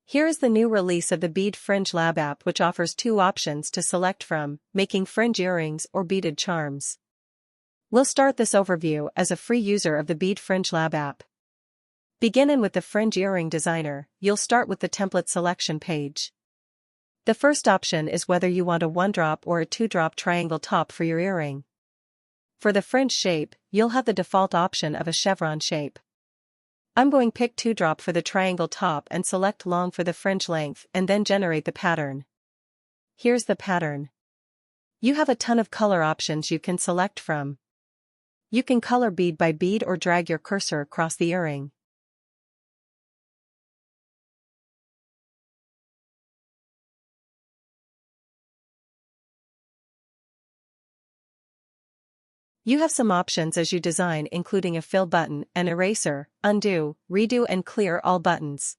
Here is the new release of the Bead Fringe Lab app, which offers two options to select from: making fringe earrings or beaded charms. We'll start this overview as a free user of the Bead Fringe Lab app. Beginning with the Fringe Earring Designer, you'll start with the template selection page. The first option is whether you want a 1-drop or a 2-drop triangle top for your earring. For the fringe shape, you'll have the default option of a chevron shape. I'm going to pick 2-drop for the triangle top and select long for the fringe length and then generate the pattern. Here's the pattern. You have a ton of color options you can select from. You can color bead by bead or drag your cursor across the earring. You have some options as you design, including a fill button, an eraser, undo, redo and clear all buttons.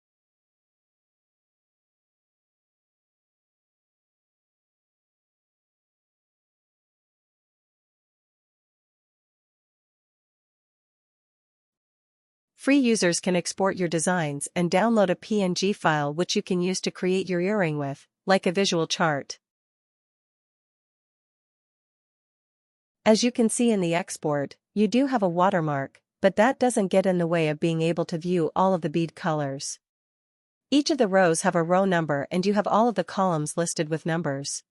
Free users can export your designs and download a PNG file which you can use to create your earring with, like a visual chart. As you can see in the export, you do have a watermark, but that doesn't get in the way of being able to view all of the bead colors. Each of the rows have a row number and you have all of the columns listed with numbers.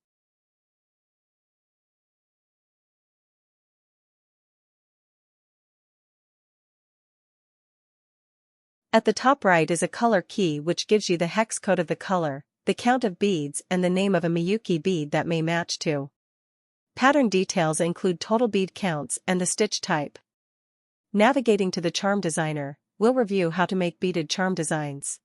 At the top right is a color key which gives you the hex code of the color, the count of beads and the name of a Miyuki bead that may match to. Pattern details include total bead counts and the stitch type. Navigating to the Charm Designer, we'll review how to make beaded charm designs.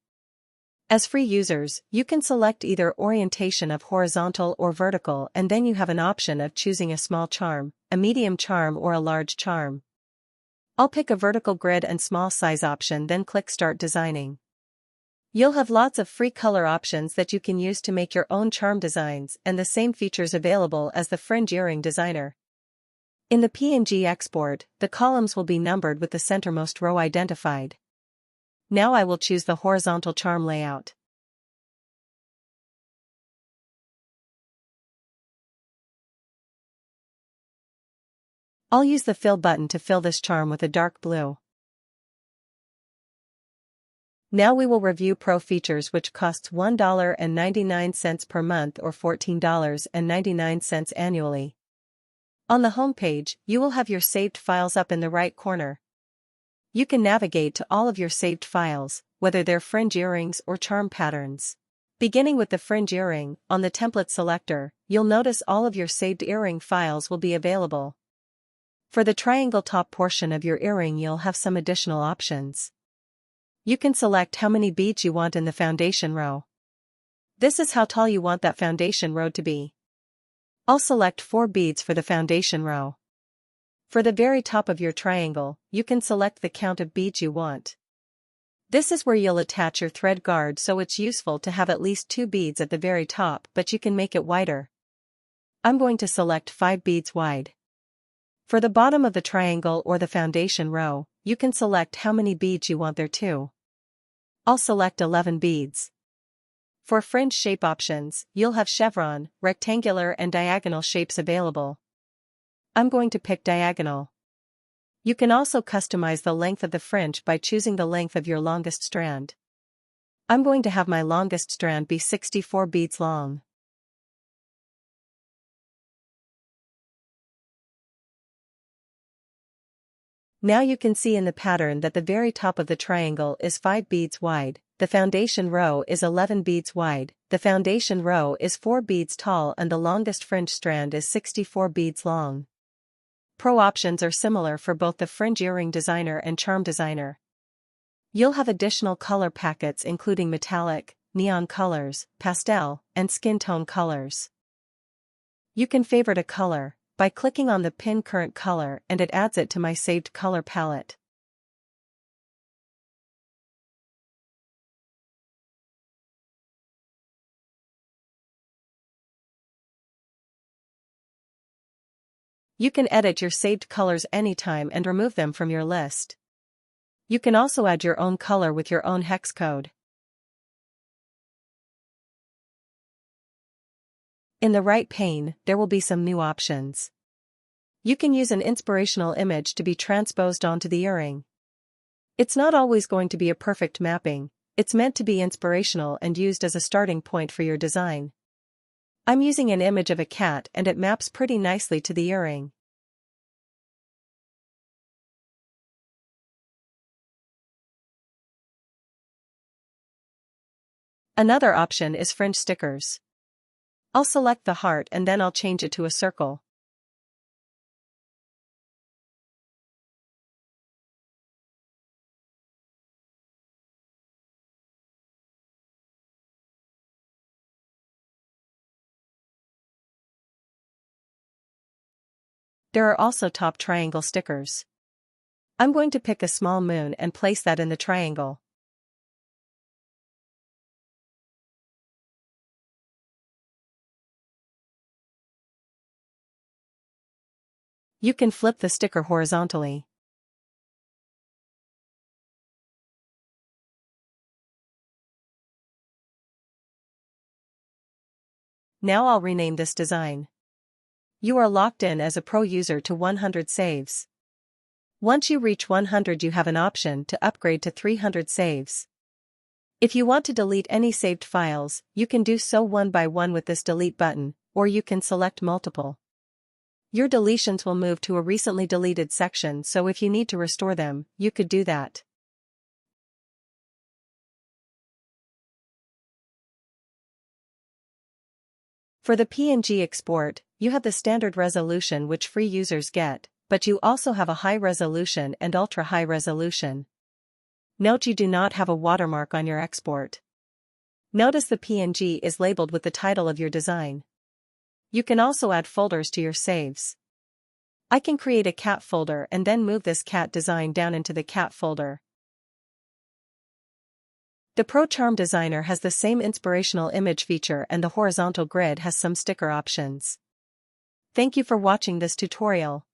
As free users, you can select either orientation of horizontal or vertical, and then you have an option of choosing a small charm, a medium charm or a large charm. I'll pick a vertical grid and small size option, then click Start Designing. You'll have lots of free color options that you can use to make your own charm designs, and the same features available as the Fringe Earring Designer. In the PNG export, the columns will be numbered with the centermost row identified. Now I will choose the horizontal charm layout. I'll use the Fill button to fill this charm with a dark blue. Now we will review Pro features, which costs $1.99 per month or $14.99 annually. On the home page, you will have your saved files up in the right corner. You can navigate to all of your saved files, whether they're fringe earrings or charm patterns. Beginning with the fringe earring, on the template selector, you'll notice all of your saved earring files will be available. For the triangle top portion of your earring, you'll have some additional options. You can select how many beads you want in the foundation row. This is how tall you want that foundation row to be. I'll select 4 beads for the foundation row. For the very top of your triangle, you can select the count of beads you want. This is where you'll attach your thread guard, so it's useful to have at least 2 beads at the very top, but you can make it wider. I'm going to select 5 beads wide. For the bottom of the triangle or the foundation row, you can select how many beads you want there too. I'll select 11 beads. For fringe shape options, you'll have chevron, rectangular and diagonal shapes available. I'm going to pick diagonal. You can also customize the length of the fringe by choosing the length of your longest strand. I'm going to have my longest strand be 64 beads long. Now you can see in the pattern that the very top of the triangle is 5 beads wide, the foundation row is 11 beads wide, the foundation row is 4 beads tall, and the longest fringe strand is 64 beads long. Pro options are similar for both the Fringe Earring Designer and Charm Designer. You'll have additional color packets including metallic, neon colors, pastel, and skin tone colors. You can favorite a color by clicking on the pin current color, and it adds it to my saved color palette. You can edit your saved colors anytime and remove them from your list. You can also add your own color with your own hex code. In the right pane, there will be some new options. You can use an inspirational image to be transposed onto the earring. It's not always going to be a perfect mapping, it's meant to be inspirational and used as a starting point for your design. I'm using an image of a cat and it maps pretty nicely to the earring. Another option is fringe stickers. I'll select the heart and then I'll change it to a circle. There are also top triangle stickers. I'm going to pick a small moon and place that in the triangle. You can flip the sticker horizontally. Now I'll rename this design. You are locked in as a pro user to 100 saves. Once you reach 100, you have an option to upgrade to 300 saves. If you want to delete any saved files, you can do so one by one with this delete button, or you can select multiple. Your deletions will move to a recently deleted section, so if you need to restore them, you could do that. For the PNG export, you have the standard resolution which free users get, but you also have a high resolution and ultra high resolution. Note you do not have a watermark on your export. Notice the PNG is labeled with the title of your design. You can also add folders to your saves. I can create a cat folder and then move this cat design down into the cat folder. The Pro Charm Designer has the same inspirational image feature and the horizontal grid has some sticker options. Thank you for watching this tutorial.